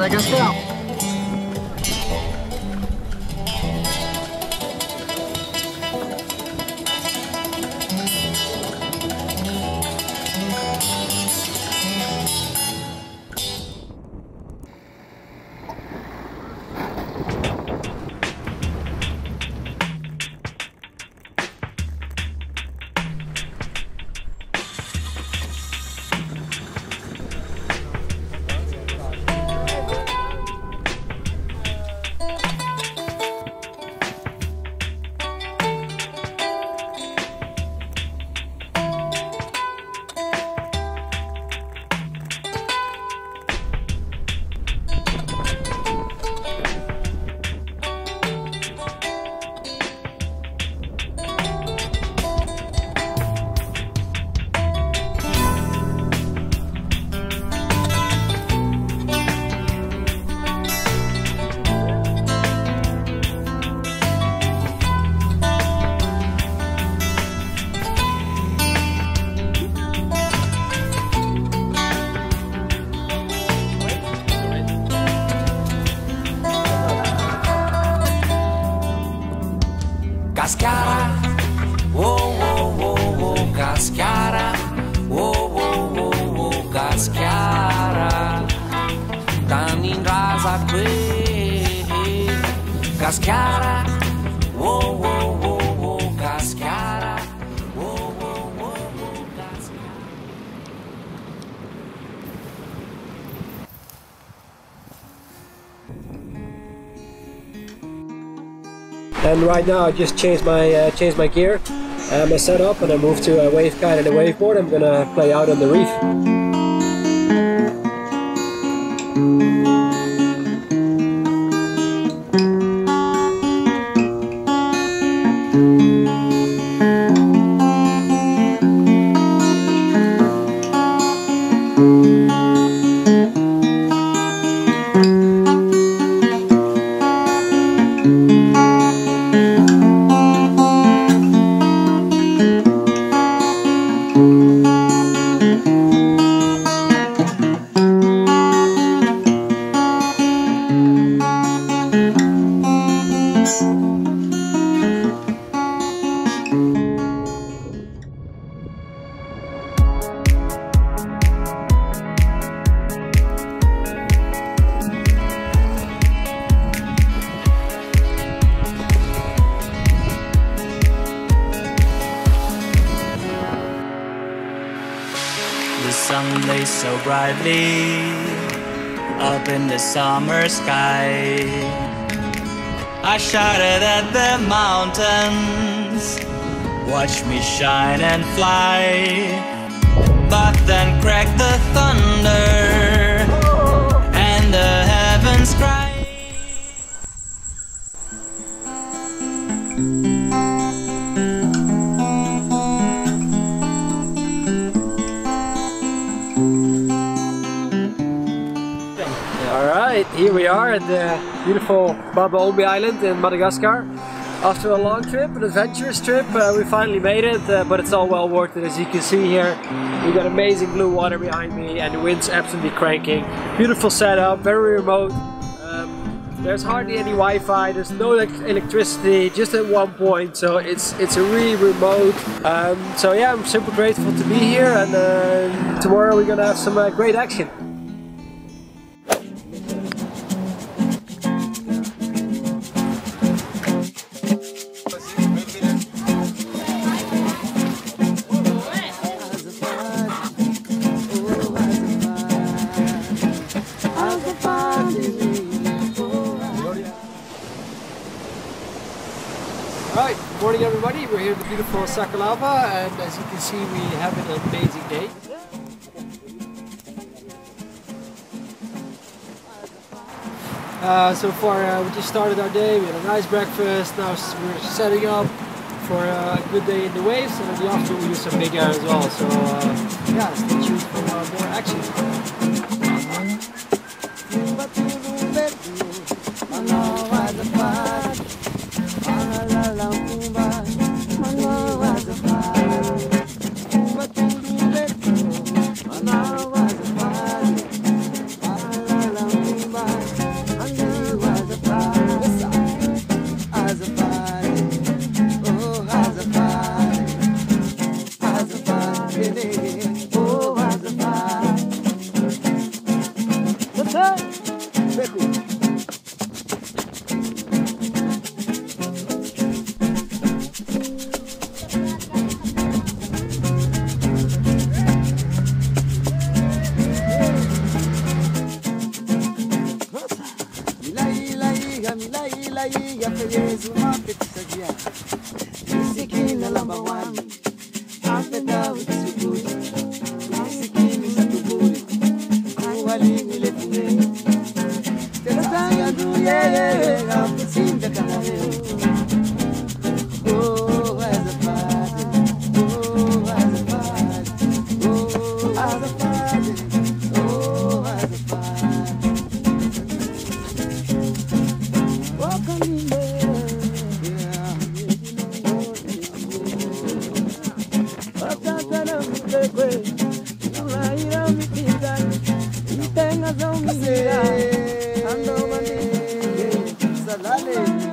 Madagascar. Cascara, oh, oh, oh, oh, cascara, oh, oh, oh, oh, cascara, tanin rasa que, cascara, oh, oh, oh, oh, cascara, oh, oh, oh, oh, cascara. And right now I just changed my gear, my setup, and I moved to a wave kite and a waveboard. I'm gonna play out on the reef. The sun lays so brightly up in the summer sky. I shouted at the mountains, watch me shine and fly. But then cracked the thunder and the heavens cried. Alright, here we are at the beautiful Babaomby island in Madagascar. After a long trip, an adventurous trip, we finally made it, but it's all well worth it. As you can see here, we got amazing blue water behind me and the wind's absolutely cranking. Beautiful setup, very remote. There's hardly any Wi-Fi, there's no electricity, just at one point, so it's a really remote. So yeah, I'm super grateful to be here, and tomorrow we're gonna have some great action. Right, good morning everybody, we're here at the beautiful Sakalava, and as you can see we have an amazing day. So far we just started our day, we had a nice breakfast, now we're setting up for a good day in the waves, and in the afternoon we do some big air as well, so yeah, stay tuned for more action. Salale.